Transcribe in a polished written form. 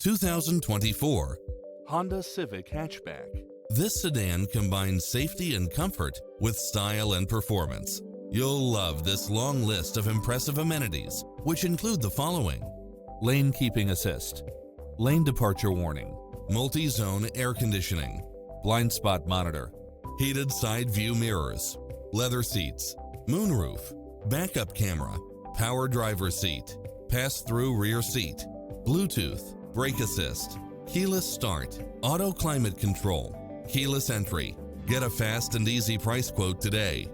2024 Honda Civic Hatchback. This sedan combines safety and comfort with style and performance. You'll love this long list of impressive amenities, which include the following: lane keeping assist, lane departure warning, multi-zone air conditioning, blind spot monitor, heated side view mirrors, leather seats, moonroof, backup camera, power driver seat, pass-through rear seat, Bluetooth, brake assist, keyless start, auto climate control, keyless entry. Get a fast and easy price quote today.